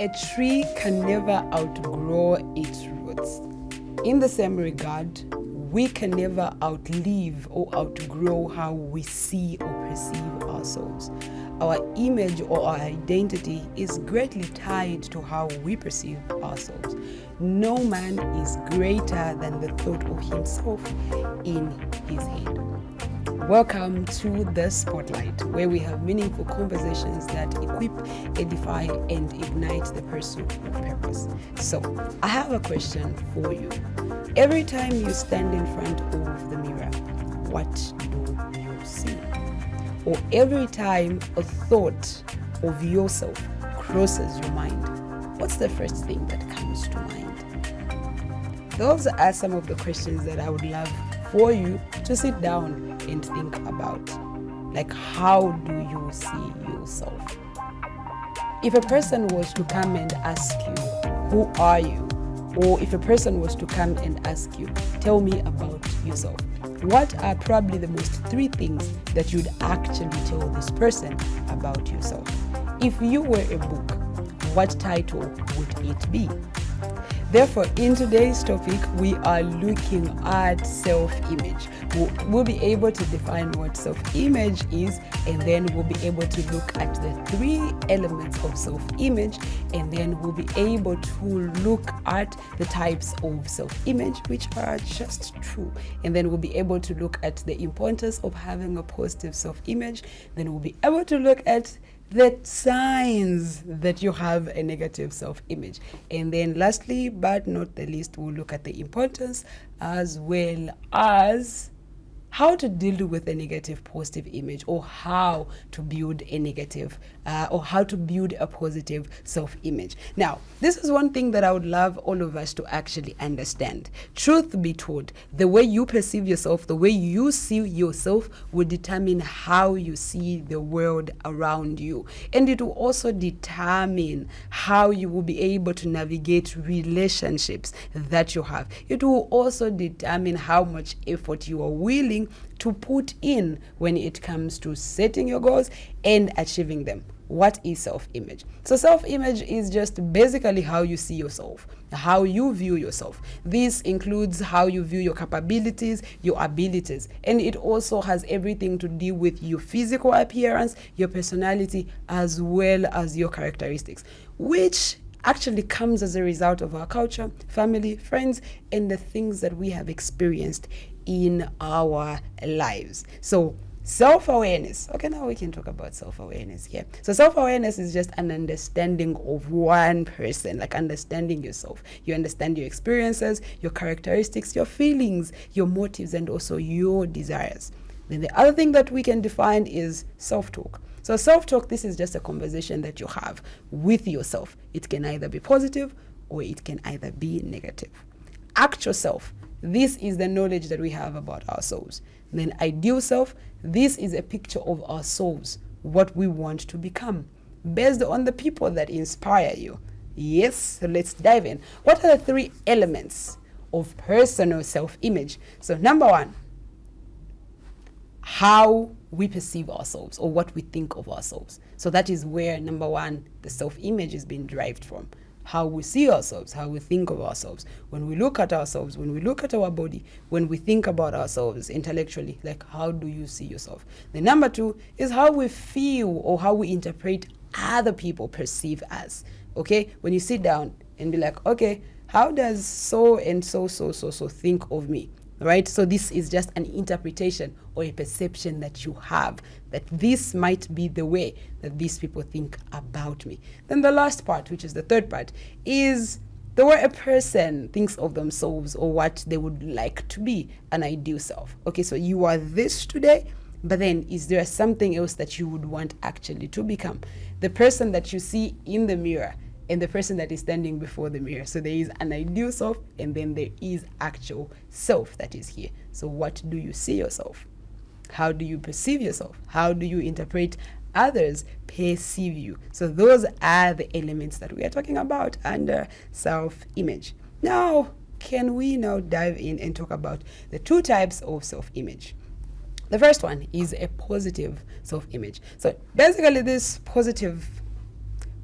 A tree can never outgrow its roots. In the same regard, we can never outlive or outgrow how we see or perceive ourselves. Our image or our identity is greatly tied to how we perceive ourselves. No man is greater than the thought of himself in his head. Welcome to The Spotlight, where we have meaningful conversations that equip, edify, and ignite the pursuit of purpose. So, I have a question for you. Every time you stand in front of the mirror, what do you see? Or every time a thought of yourself crosses your mind, what's the first thing that comes to mind? Those are some of the questions that I would love for you to sit down and think about. Like, how do you see yourself? If a person was to come and ask you, who are you? Or if a person was to come and ask you, tell me about yourself, what are probably the most three things that you'd actually tell this person about yourself? If you were a book, what title would it be? Therefore, in today's topic, we are looking at self-image. We'll be able to define what self-image is, and then we'll be able to look at the three elements of self-image, and then we'll be able to look at the types of self-image which are just true. And then we'll be able to look at the importance of having a positive self-image. Then we'll be able to look at the signs that you have a negative self-image. And then lastly, but not the least, we'll look at the importance as well as how to deal with a negative positive image, or how to build a negative or how to build a positive self-image. Now, this is one thing that I would love all of us to actually understand. Truth be told, the way you perceive yourself, the way you see yourself will determine how you see the world around you. And it will also determine how you will be able to navigate relationships that you have. It will also determine how much effort you are willing to put in when it comes to setting your goals and achieving them. What is self-image? So self-image is just basically how you see yourself, how you view yourself. This includes how you view your capabilities, your abilities, and it also has everything to do with your physical appearance, your personality, as well as your characteristics, which actually comes as a result of our culture, family, friends, and the things that we have experienced in our lives. So self-awareness. Okay, now we can talk about self-awareness here. So self-awareness is just an understanding of one person, like understanding yourself. You understand your experiences, your characteristics, your feelings, your motives, and also your desires. Then the other thing that we can define is self-talk. So self-talk, this is just a conversation that you have with yourself. It can either be positive or it can either be negative. Actual self, this is the knowledge that we have about ourselves. Then ideal self, this is a picture of our souls, what we want to become, based on the people that inspire you. Yes, so let's dive in. What are the three elements of personal self-image? So number one, how we perceive ourselves, or what we think of ourselves. So that is where, number one, the self-image is being derived from. How we see ourselves, how we think of ourselves. When we look at ourselves, when we look at our body, when we think about ourselves intellectually, like, how do you see yourself? The number two is how we feel, or how we interpret other people perceive us. Okay, when you sit down and be like, okay, how does so and so think of me? Right? So this is just an interpretation or a perception that you have, that this might be the way that these people think about me. Then the last part, which is the third part, is the way a person thinks of themselves, or what they would like to be, an ideal self. Okay, so you are this today, but then is there something else that you would want actually to become? The person that you see in the mirror and the person that is standing before the mirror. So there is an ideal self, and then there is actual self that is here. So what do you see yourself? How do you perceive yourself? How do you interpret others perceive you? So those are the elements that we are talking about under self-image. Now, can we now dive in and talk about the two types of self-image? The first one is a positive self-image. So basically this positive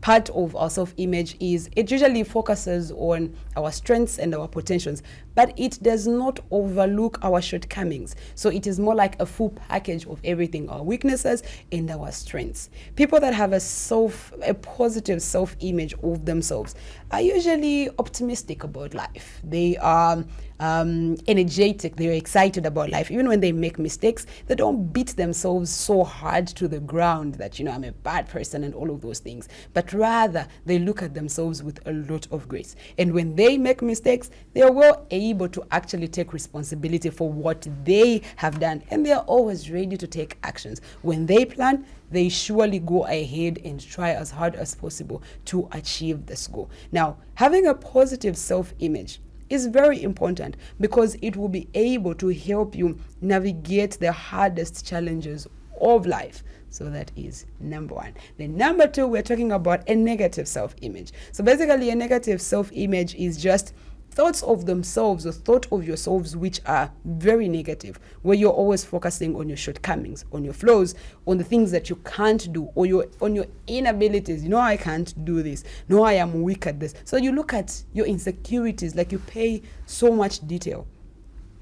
part of our self-image is it usually focuses on our strengths and our potentials, but it does not overlook our shortcomings. So it is more like a full package of everything, our weaknesses and our strengths. People that have a positive self-image of themselves are usually optimistic about life. They are energetic, they're excited about life. Even when they make mistakes, they don't beat themselves so hard to the ground that, I'm a bad person and all of those things, but rather they look at themselves with a lot of grace. And when they make mistakes, they are well able to actually take responsibility for what they have done, and they are always ready to take actions. When they plan, they surely go ahead and try as hard as possible to achieve this goal. Now, having a positive self-image is very important because it will be able to help you navigate the hardest challenges of life. So that is number one. Then number two, we're talking about a negative self-image. So basically, a negative self-image is just thoughts of themselves or thought of yourselves which are very negative, where you're always focusing on your shortcomings, on your flaws, on the things that you can't do, or on your inabilities. I can't do this. No, I am weak at this. So you look at your insecurities, like you pay so much detail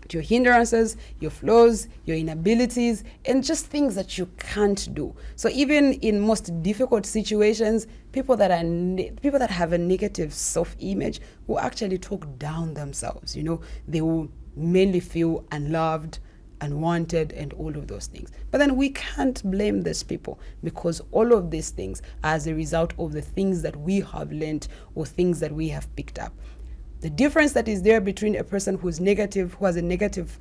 to your hindrances, your flaws, your inabilities, and just things that you can't do. So even in most difficult situations, people that have a negative self-image will actually talk down themselves. They will mainly feel unloved, unwanted, and all of those things. But then we can't blame these people, because all of these things are as a result of the things that we have learned or things that we have picked up. The difference that is there between a person who has a negative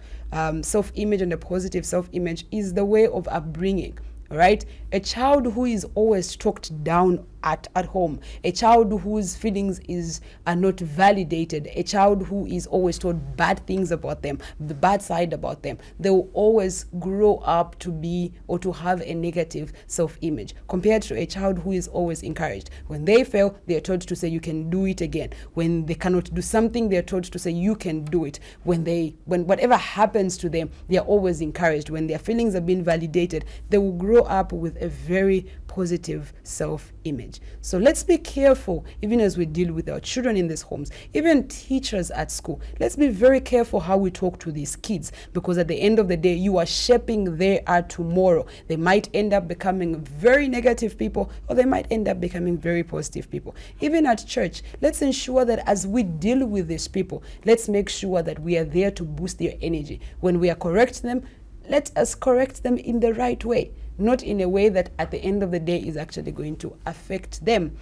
self-image and a positive self-image is the way of upbringing. All right, a child who is always talked down at home, a child whose feelings are not validated, a child who is always told bad things about them, the bad side about them, they will always grow up to be or to have a negative self-image, compared to a child who is always encouraged. When they fail, they are told to say you can do it again. When they cannot do something, they are told to say you can do it. When whatever happens to them, they are always encouraged. When their feelings are being validated, they will grow up with a very positive self-image. So let's be careful, even as we deal with our children in these homes, even teachers at school. Let's be very careful how we talk to these kids, because at the end of the day, you are shaping their tomorrow. They might end up becoming very negative people, or they might end up becoming very positive people. Even at church, let's ensure that as we deal with these people, let's make sure that we are there to boost their energy. When we are correcting them, let us correct them in the right way, not in a way that at the end of the day is actually going to affect them.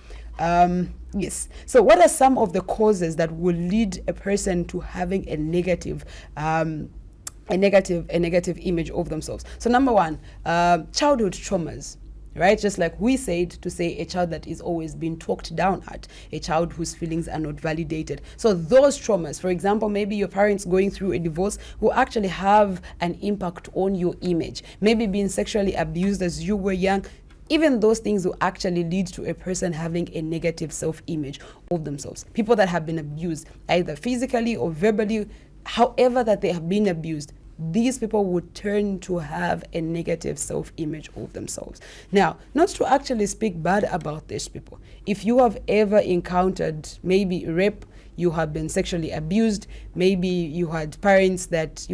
Yes. So what are some of the causes that will lead a person to having a negative image of themselves? So number one, childhood traumas. Right? Just like we said, to say a child that is always being talked down at, a child whose feelings are not validated. So those traumas, for example, maybe your parents going through a divorce, will actually have an impact on your image. Maybe being sexually abused as you were young. Even those things will actually lead to a person having a negative self-image of themselves. People that have been abused, either physically or verbally, however that they have been abused, these people would turn to have a negative self-image of themselves. Now, not to actually speak bad about these people. If you have ever encountered maybe rape, you have been sexually abused, maybe you had parents that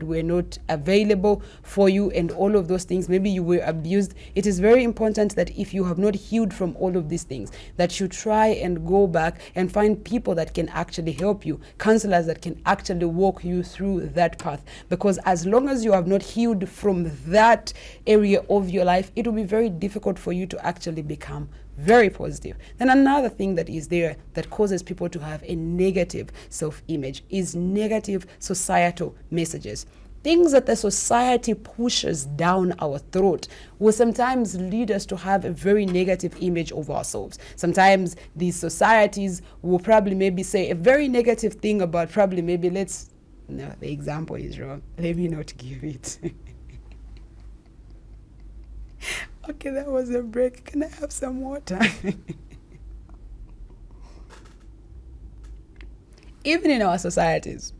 were not available for you, and all of those things, maybe you were abused, it is very important that if you have not healed from all of these things, that you try and go back and find people that can actually help you, counselors that can actually walk you through that path. Because as long as you have not healed from that area of your life, it will be very difficult for you to actually become very positive. Then another thing that is there that causes people to have a negative self-image is negative societal messages. Things that the society pushes down our throat will sometimes lead us to have a very negative image of ourselves. Sometimes these societies will probably maybe say a very negative thing about no, the example is wrong. Let me not give it. Okay, that was a break. Can I have some water? Even in our societies,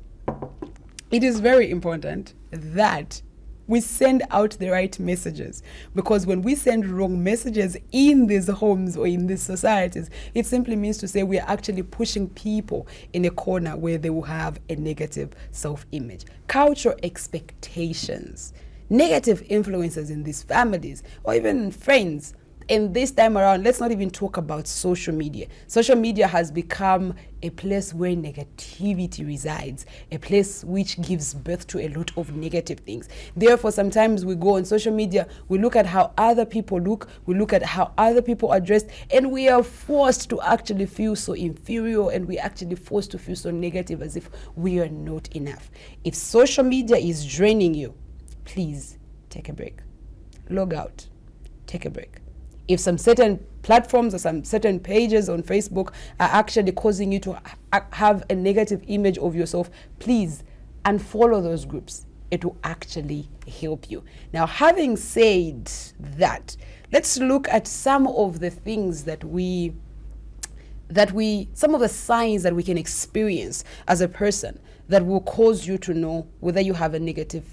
it is very important that we send out the right messages. Because when we send wrong messages in these homes or in these societies, it simply means to say we are actually pushing people in a corner where they will have a negative self-image. Cultural expectations, negative influences in these families or even friends. And this time around, let's not even talk about social media. Social media has become a place where negativity resides, a place which gives birth to a lot of negative things. Therefore, sometimes we go on social media, we look at how other people look, we look at how other people are dressed, and we are forced to actually feel so inferior, and we're actually forced to feel so negative as if we are not enough. If social media is draining you, please take a break. Log out. Take a break. If some certain platforms or some certain pages on Facebook are actually causing you to have a negative image of yourself, please unfollow those groups. It will actually help you. Now, having said that, let's look at some of the things some of the signs that we can experience as a person that will cause you to know whether you have a negative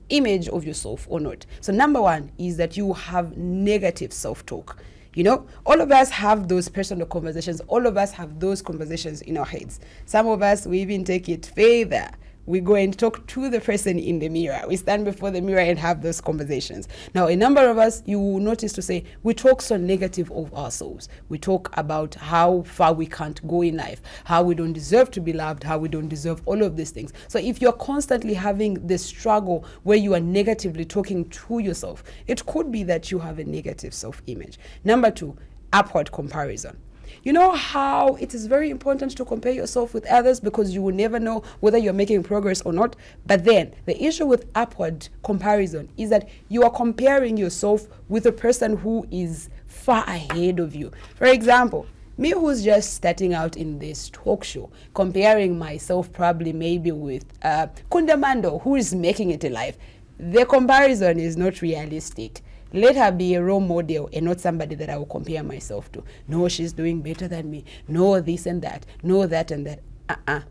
image of yourself or not. So number one is that you have negative self-talk. You know, all of us have those personal conversations. All of us have those conversations in our heads. Some of us, we even take it further. We go and talk to the person in the mirror. We stand before the mirror and have those conversations. Now, a number of us, you will notice to say, we talk so negative of ourselves. We talk about how far we can't go in life, how we don't deserve to be loved, how we don't deserve all of these things. So if you're constantly having this struggle where you are negatively talking to yourself, it could be that you have a negative self-image. Number two, upward comparison. You know how it is very important to compare yourself with others because you will never know whether you're making progress or not. But then the issue with upward comparison is that you are comparing yourself with a person who is far ahead of you. For example, me who's just starting out in this talk show, comparing myself probably maybe with Kundamando, who is making it in life. The comparison is not realistic. Let her be a role model and not somebody that I will compare myself to. No, she's doing better than me. No, this and that. No, that and that.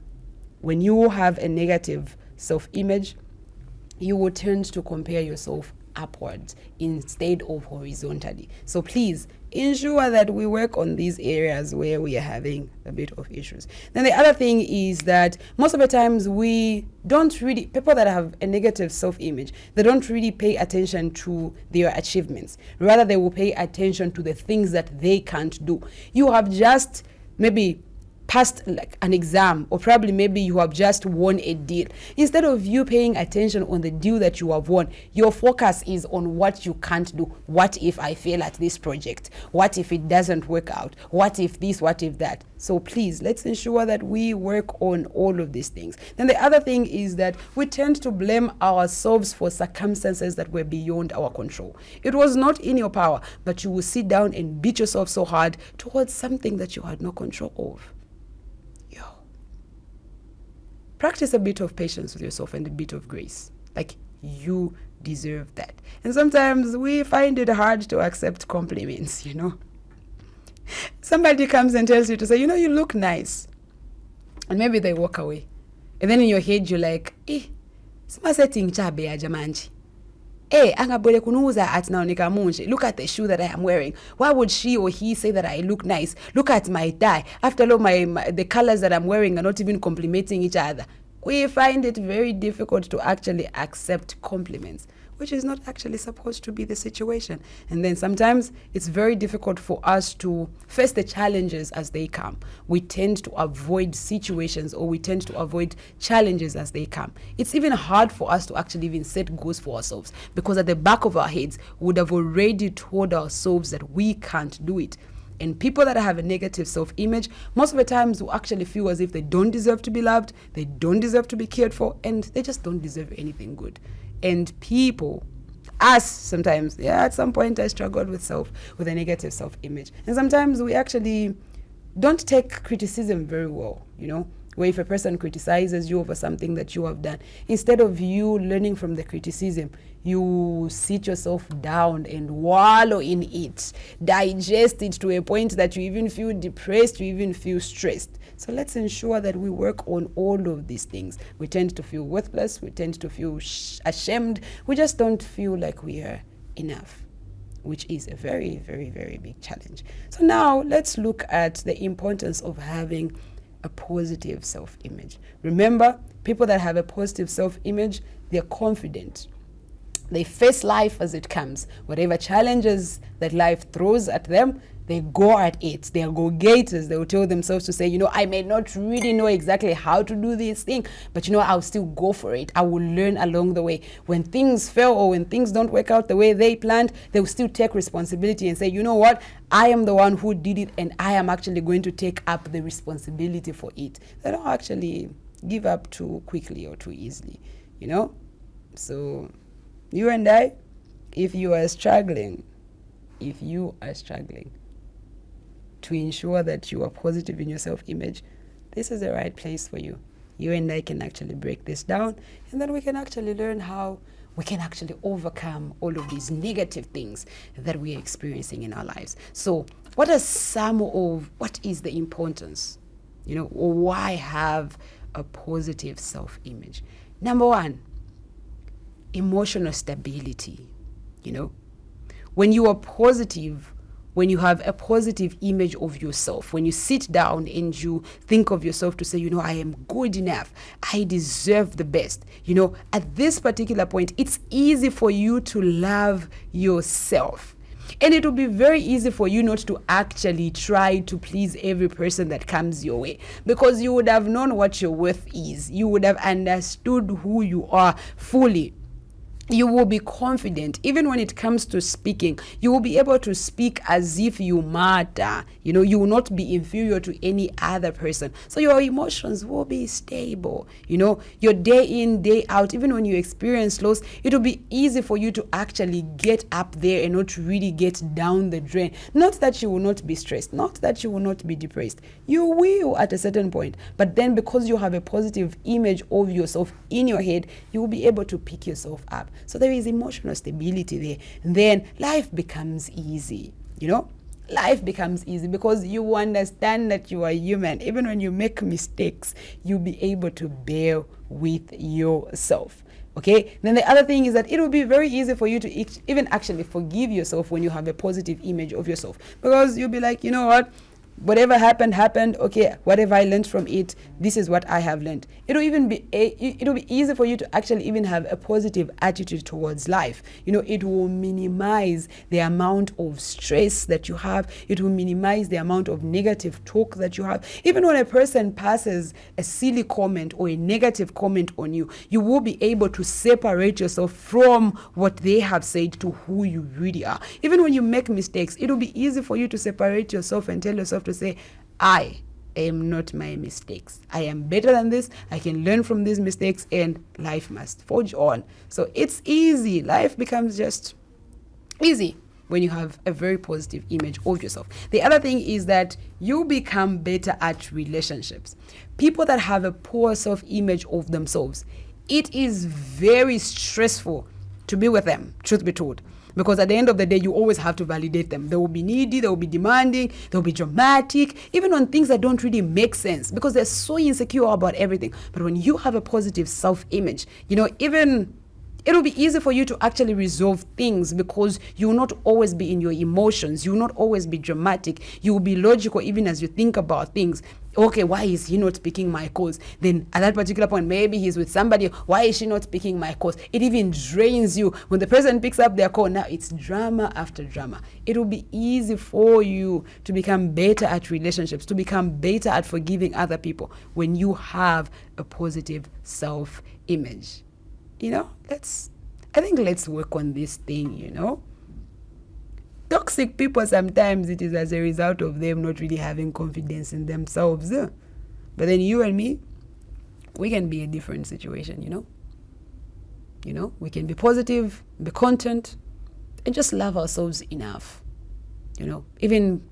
When you have a negative self-image, you will tend to compare yourself upwards instead of horizontally. So please ensure that we work on these areas where we are having a bit of issues. Then the other thing is that most of the times people that have a negative self-image, they don't really pay attention to their achievements. Rather, they will pay attention to the things that they can't do. You have just maybe passed like an exam, or probably maybe you have just won a deal. Instead of you paying attention on the deal that you have won, your focus is on what you can't do. What if I fail at this project? What if it doesn't work out? What if this? What if that? So please, let's ensure that we work on all of these things. Then the other thing is that we tend to blame ourselves for circumstances that were beyond our control. It was not in your power, but you will sit down and beat yourself so hard towards something that you had no control of. Practice a bit of patience with yourself and a bit of grace. Like, you deserve that. And sometimes we find it hard to accept compliments, you know. Somebody comes and tells you to say, you know, you look nice. And maybe they walk away. And then in your head, you're like, sima setting chabe ya jamanji. Angabole kunuza at naonika munje. Look at the shoe that I am wearing. Why would she or he say that I look nice? Look at my tie. After all, the colors that I'm wearing are not even complimenting each other. We find it very difficult to actually accept compliments, which is not actually supposed to be the situation. And then sometimes it's very difficult for us to face the challenges as they come. We tend to avoid situations, or we tend to avoid challenges as they come. It's even hard for us to actually even set goals for ourselves, because at the back of our heads, we would have already told ourselves that we can't do it. And people that have a negative self-image, most of the times will actually feel as if they don't deserve to be loved, they don't deserve to be cared for, and they just don't deserve anything good. And people, us sometimes, at some point I struggled with a negative self-image. And sometimes we actually don't take criticism very well, you know. where if a person criticizes you over something that you have done, instead of you learning from the criticism, you sit yourself down and wallow in it, digest it to a point that you even feel depressed, you even feel stressed. So let's ensure that we work on all of these things. We tend to feel worthless, we tend to feel ashamed, we just don't feel like we are enough, which is a very, very, very big challenge. So now let's look at the importance of having a positive self-image. Remember, people that have a positive self-image, they're confident. They face life as it comes. Whatever challenges that life throws at them, they go at it. They are go-getters. They will tell themselves to say, you know, I may not really know exactly how to do this thing, but you know, I'll still go for it. I will learn along the way. When things fail or when things don't work out the way they planned, they will still take responsibility and say, you know what, I am the one who did it and I am actually going to take up the responsibility for it. They don't actually give up too quickly or too easily, you know? So you and I, if you are struggling to ensure that you are positive in your self-image, this is the right place for you. You and I can actually break this down, and then we can actually learn how we can actually overcome all of these negative things that we are experiencing in our lives. So what is the importance, you know, or why have a positive self-image? Number one, emotional stability. You know, when you are positive, when you have a positive image of yourself, when you sit down and you think of yourself to say, you know, I am good enough, I deserve the best, you know, at this particular point, it's easy for you to love yourself. And it will be very easy for you not to actually try to please every person that comes your way, because you would have known what your worth is. You would have understood who you are fully. You will be confident. Even when it comes to speaking, you will be able to speak as if you matter. You know, you will not be inferior to any other person. So your emotions will be stable. You know, your day in, day out, even when you experience loss, it will be easy for you to actually get up there and not really get down the drain. Not that you will not be stressed, not that you will not be depressed. You will at a certain point. But then because you have a positive image of yourself in your head, you will be able to pick yourself up. So there is emotional stability there. And then life becomes easy, you know? Life becomes easy because you understand that you are human. Even when you make mistakes, you'll be able to bear with yourself. Okay? Then the other thing is that it will be very easy for you to even actually forgive yourself when you have a positive image of yourself. Because you'll be like, you know what? Whatever happened. Okay, whatever I learned from it, this is what I have learned. It'll be easy for you to actually even have a positive attitude towards life. You know, it will minimize the amount of stress that you have. It will minimize the amount of negative talk that you have. Even when a person passes a silly comment or a negative comment on you, you will be able to separate yourself from what they have said to who you really are. Even when you make mistakes, it will be easy for you to separate yourself and tell yourself to say, I am not my mistakes. I am better than this. I can learn from these mistakes and life must forge on. So it's easy. Life becomes just easy when you have a very positive image of yourself. The other thing is that you become better at relationships. People that have a poor self-image of themselves, it is very stressful to be with them, truth be told. Because at the end of the day, you always have to validate them. They will be needy, they will be demanding, they will be dramatic, even on things that don't really make sense because they're so insecure about everything. But when you have a positive self-image, you know, even it'll be easy for you to actually resolve things because you will not always be in your emotions. You will not always be dramatic. You will be logical even as you think about things. Okay, why is he not picking my calls? Then at that particular point, maybe he's with somebody. Why is she not picking my calls? It even drains you. When the person picks up their call, now it's drama after drama. It will be easy for you to become better at relationships, to become better at forgiving other people when you have a positive self-image. You know, let's work on this thing, you know. Toxic people, sometimes it is as a result of them not really having confidence in themselves. But then you and me, we can be a different situation, you know. You know, we can be positive, be content, and just love ourselves enough. You know, even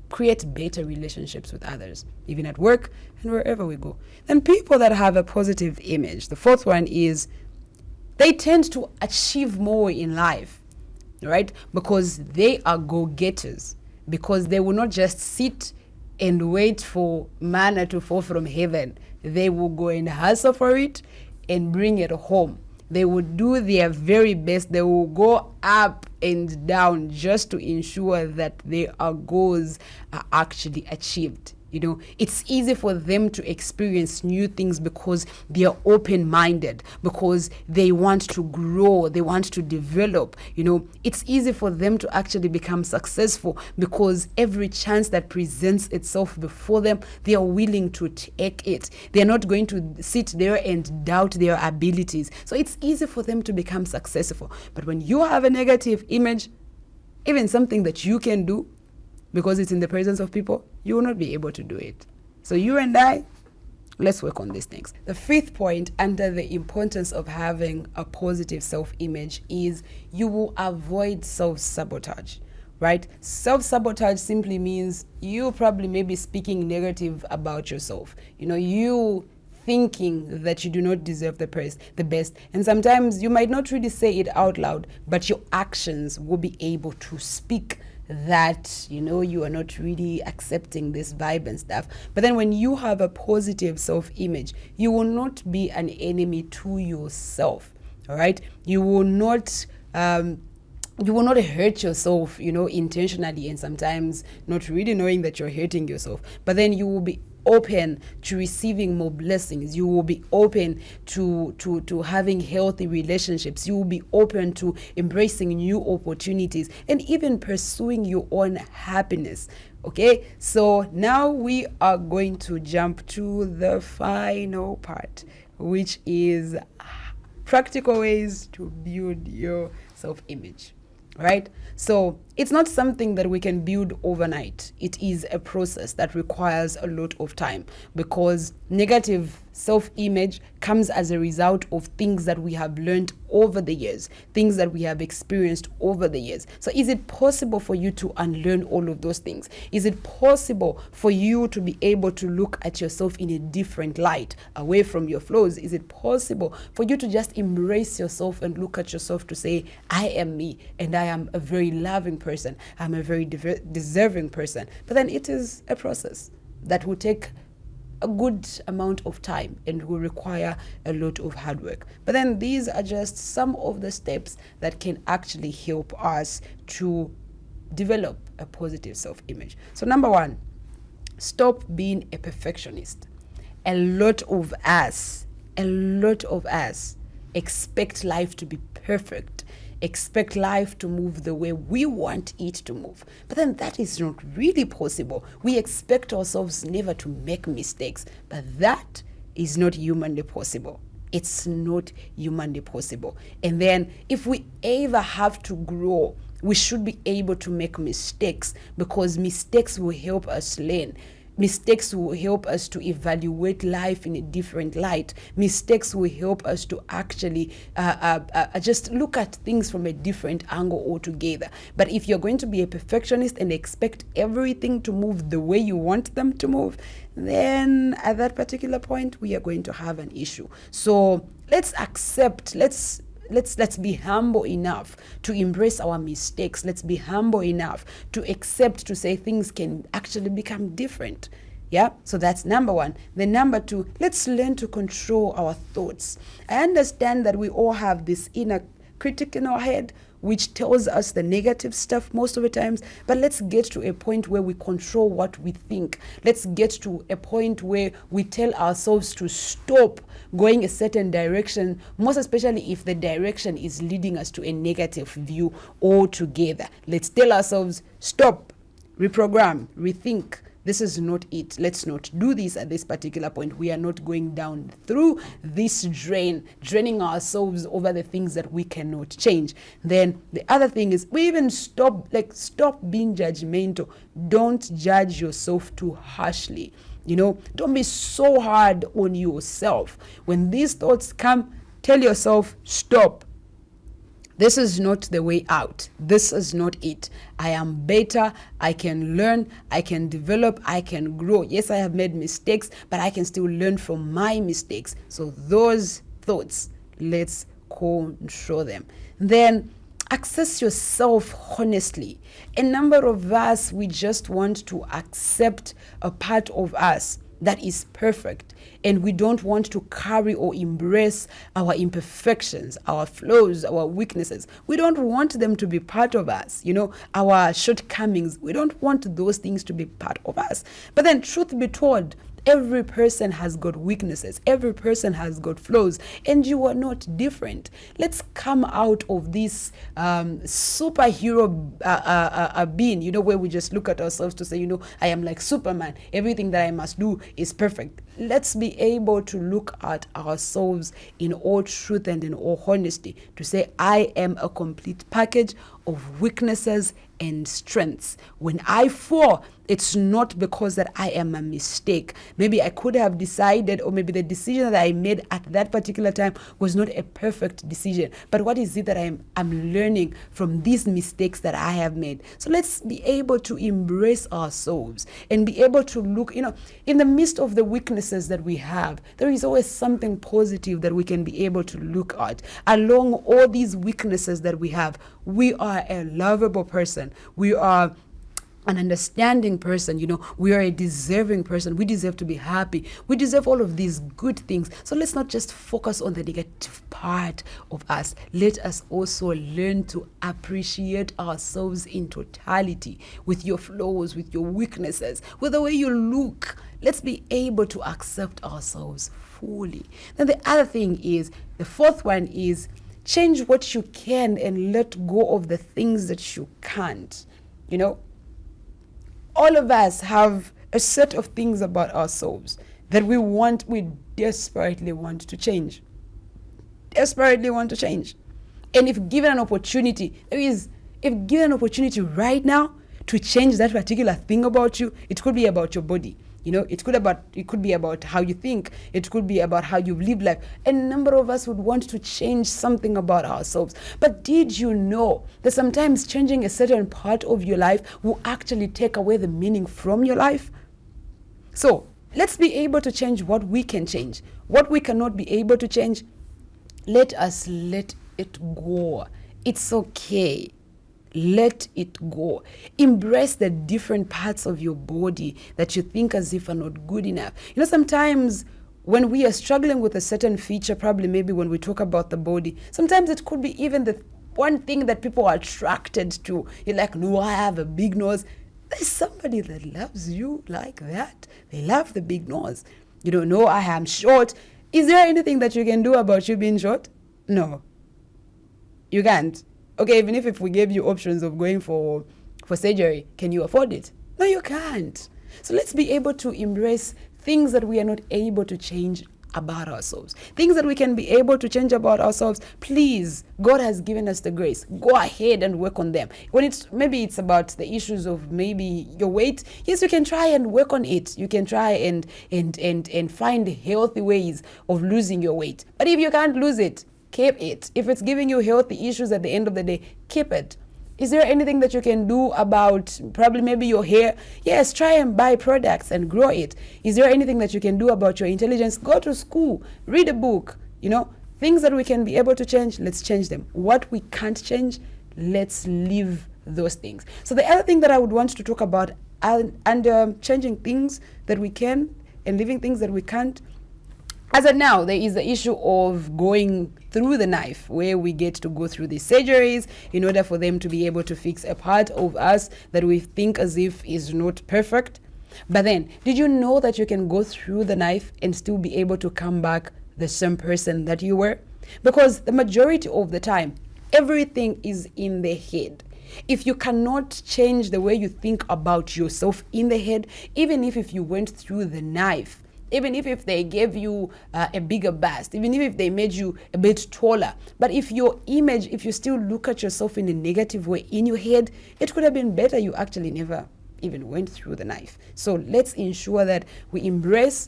create better relationships with others, even at work and wherever we go. Then people that have a positive image, the fourth one is they tend to achieve more in life, right? Because they are go-getters, because they will not just sit and wait for manna to fall from heaven. They will go and hustle for it and bring it home. They will do their very best. They will go up and down just to ensure that their goals are actually achieved. You know, it's easy for them to experience new things because they are open-minded, because they want to grow, they want to develop. You know, it's easy for them to actually become successful because every chance that presents itself before them, they are willing to take it. They are not going to sit there and doubt their abilities. So it's easy for them to become successful. But when you have a negative image, even something that you can do, because it's in the presence of people, you will not be able to do it. So you and I, let's work on these things. The fifth point under the importance of having a positive self-image is you will avoid self-sabotage, right? Self-sabotage simply means you probably may be speaking negative about yourself. You know, you thinking that you do not deserve the best. And sometimes you might not really say it out loud, but your actions will be able to speak that, you know, you are not really accepting this vibe and stuff. But then when you have a positive self-image, you will not be an enemy to yourself, all right? You will not hurt yourself, you know, intentionally, and sometimes not really knowing that you're hurting yourself. But then you will be open to receiving more blessings. You will be open to having healthy relationships. You will be open to embracing new opportunities and even pursuing your own happiness. Okay, so now we are going to jump to the final part, which is practical ways to build your self-image. Right? So it's not something that we can build overnight. It is a process that requires a lot of time, because negative self-image comes as a result of things that we have learned over the years, things that we have experienced over the years. So is it possible for you to unlearn all of those things? Is it possible for you to be able to look at yourself in a different light, away from your flaws? Is it possible for you to just embrace yourself and look at yourself to say, I am me, and I am a very loving person, I'm a very deserving person? But then it is a process that will take a good amount of time and will require a lot of hard work. But then these are just some of the steps that can actually help us to develop a positive self-image. So number one, stop being a perfectionist. A lot of us expect life to be perfect, expect life to move the way we want it to move. But then that is not really possible. We expect ourselves never to make mistakes, but that is not humanly possible. It's not humanly possible. And then if we ever have to grow, we should be able to make mistakes, because mistakes will help us learn. Mistakes will help us to evaluate life in a different light. Mistakes will help us to actually just look at things from a different angle altogether. But if you're going to be a perfectionist and expect everything to move the way you want them to move, then at that particular point, we are going to have an issue. So let's be humble enough to embrace our mistakes. Let's be humble enough to accept, to say things can actually become different. Yeah, so that's number one. Then number two, let's learn to control our thoughts. I understand that we all have this inner critic in our head which tells us the negative stuff most of the times, but let's get to a point where we control what we think. Let's get to a point where we tell ourselves to stop going a certain direction, most especially if the direction is leading us to a negative view altogether. Let's tell ourselves, stop, reprogram, rethink. This is not it. Let's not do this at this particular point. We are not going down through this draining ourselves over the things that we cannot change. Then the other thing is, we even stop being judgmental. Don't judge yourself too harshly. You know, don't be so hard on yourself. When these thoughts come, tell yourself, stop. This is not the way out. This is not it. I am better. I can learn. I can develop. I can grow. Yes, I have made mistakes, but I can still learn from my mistakes. So those thoughts, let's control them. Then access yourself honestly. A number of us, we just want to accept a part of us that is perfect, and we don't want to carry or embrace our imperfections, our flaws, our weaknesses. We don't want them to be part of us, our shortcomings. We don't want those things to be part of us. But then, truth be told, every person has got weaknesses. Every person has got flaws, and you are not different. Let's come out of this superhero being, where we just look at ourselves to say, I am like Superman. Everything that I must do is perfect. Let's be able to look at ourselves in all truth and in all honesty to say, I am a complete package of weaknesses and strengths. When I fall, it's not because that I am a mistake. Maybe I could have decided, or maybe the decision that I made at that particular time was not a perfect decision. But what is it that I'm learning from these mistakes that I have made? So let's be able to embrace ourselves and be able to look, in the midst of the weaknesses that we have, there is always something positive that we can be able to look at. Along all these weaknesses that we have, we are a lovable person. We are an understanding person, we are a deserving person. We deserve to be happy. We deserve all of these good things. So let's not just focus on the negative part of us. Let us also learn to appreciate ourselves in totality, with your flaws, with your weaknesses, with the way you look. Let's be able to accept ourselves fully. Then the other thing is, the fourth one is, change what you can and let go of the things that you can't. All of us have a set of things about ourselves that we desperately want to change. Desperately want to change. And if given an opportunity, right now to change that particular thing about you, it could be about your body. It could be about how you think. It could be about how you live life. A number of us would want to change something about ourselves. But did you know that sometimes changing a certain part of your life will actually take away the meaning from your life? So let's be able to change what we can change. What we cannot be able to change, let us let it go. It's okay. Let it go. Embrace the different parts of your body that you think as if are not good enough. Sometimes when we are struggling with a certain feature, probably maybe when we talk about the body, sometimes it could be even the one thing that people are attracted to. You're like, no, I have a big nose. There's somebody that loves you like that. They love the big nose. No, I am short. Is there anything that you can do about you being short? No. You can't. Okay, even if we gave you options of going for surgery, can you afford it? No, you can't. So let's be able to embrace things that we are not able to change about ourselves. Things that we can be able to change about ourselves. Please, God has given us the grace. Go ahead and work on them. When maybe it's about the issues of maybe your weight, yes, you can try and work on it. You can try and find healthy ways of losing your weight. But if you can't lose it, keep it. If it's giving you healthy issues at the end of the day, keep it. Is there anything that you can do about probably maybe your hair? Yes, try and buy products and grow it. Is there anything that you can do about your intelligence? Go to school, read a book. Things that we can be able to change, let's change them. What we can't change, let's leave those things. So the other thing that I would want to talk about under changing things that we can and leaving things that we can't. As of now, there is the issue of going through the knife, where we get to go through these surgeries in order for them to be able to fix a part of us that we think as if is not perfect. But then, did you know that you can go through the knife and still be able to come back the same person that you were? Because the majority of the time, everything is in the head. If you cannot change the way you think about yourself in the head, even if you went through the knife, even if they gave you a bigger bust, even if they made you a bit taller, but if your image, if you still look at yourself in a negative way in your head, it could have been better you actually never even went through the knife. So let's ensure that we embrace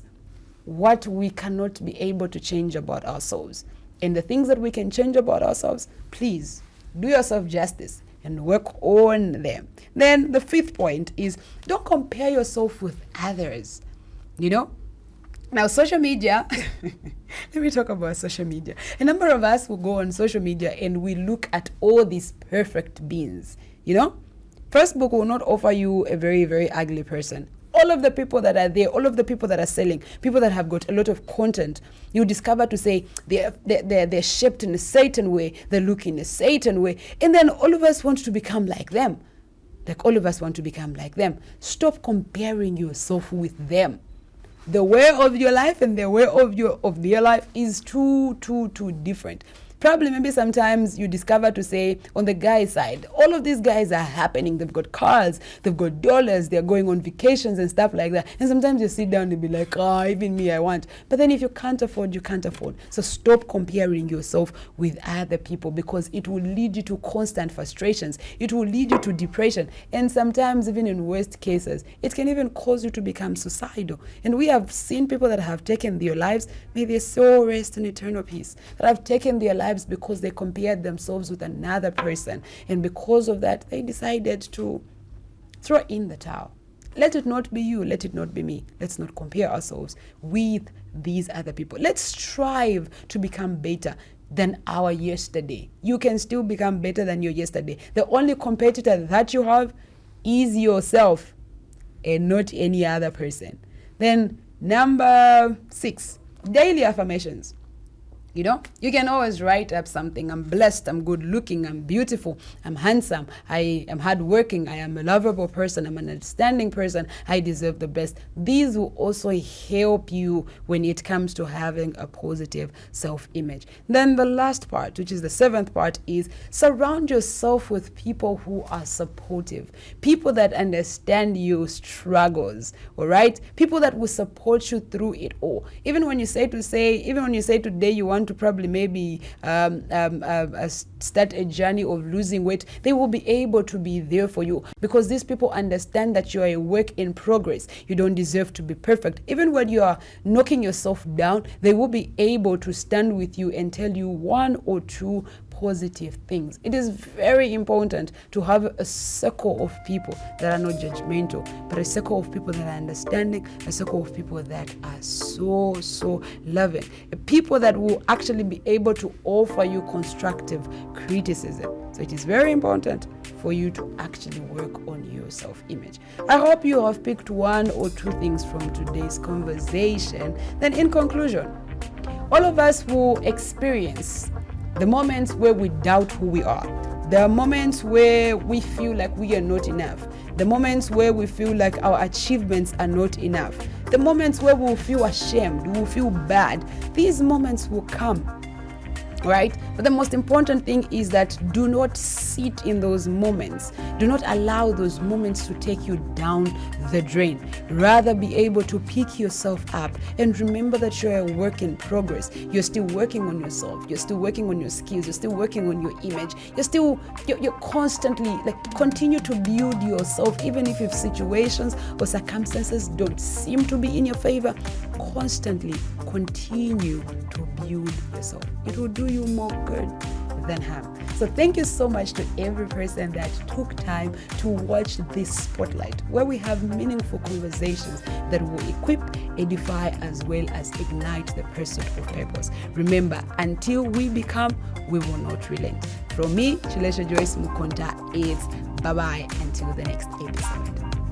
what we cannot be able to change about ourselves. And the things that we can change about ourselves, please Do yourself justice and work on them. Then the fifth point is don't compare yourself with others. You know, now social media, let me talk about social media. A number of us will go on social media and we look at all these perfect beings. You know, Facebook will not offer you a very, very ugly person. All of the people that are there, all of the people that are selling, people that have got a lot of content, you discover to say they're shaped in a certain way, they look in a certain way, and then all of us want to become like them. Like all of us want to become like them. Stop comparing yourself with them. The way of your life and the way of their life is too different. Probably maybe sometimes you discover to say on the guy side, all of these guys are happening. They've got cars, they've got dollars, they're going on vacations and stuff like that. And sometimes you sit down and be like, even me, I want. But then if you can't afford, you can't afford. So stop comparing yourself with other people, because it will lead you to constant frustrations. It will lead you to depression. And sometimes even in worst cases, it can even cause you to become suicidal. And we have seen people that have taken their lives, may their soul rest in eternal peace, that have taken their lives because they compared themselves with another person, and because of that they decided to throw in the towel. Let it not be you, let it not be me. Let's not compare ourselves with these other people. Let's strive to become better than our yesterday. You can still become better than your yesterday. The only competitor that you have is yourself and not any other person. Then number 6, daily affirmations. You know, you can always write up something. I'm blessed, I'm good looking, I'm beautiful, I'm handsome, I am hardworking, I am a lovable person, I'm an understanding person, I deserve the best. These will also help you when it comes to having a positive self-image. Then the last part, which is the 7th part, is surround yourself with people who are supportive, people that understand your struggles, all right? People that will support you through it all. Even when you say today you want to probably maybe start a journey of losing weight, they will be able to be there for you, because these people understand that you are a work in progress. You don't deserve to be perfect. Even when you are knocking yourself down, they will be able to stand with you and tell you 1 or 2 positive things. It is very important to have a circle of people that are not judgmental, but a circle of people that are understanding, a circle of people that are so loving, people that will actually be able to offer you constructive criticism. So it is very important for you to actually work on your self-image. I hope you have picked 1 or 2 things from today's conversation. Then in conclusion, all of us will experience the moments where we doubt who we are. There are moments where we feel like we are not enough. The moments where we feel like our achievements are not enough. The moments where we will feel ashamed, we will feel bad. These moments will come, right? But the most important thing is that do not sit in those moments. Do not allow those moments to take you down the drain. Rather be able to pick yourself up and remember that you're a work in progress. You're still working on yourself. You're still working on your skills. You're still working on your image. You're constantly continue to build yourself, even if situations or circumstances don't seem to be in your favor. Constantly continue to build yourself. It will do you more good than harm. So thank you so much to every person that took time to watch this spotlight, where we have meaningful conversations that will equip, edify, as well as ignite the pursuit of purpose. Remember, until we become, we will not relent. From me, Chilesha Joyce Mukonta, it's bye-bye until the next episode.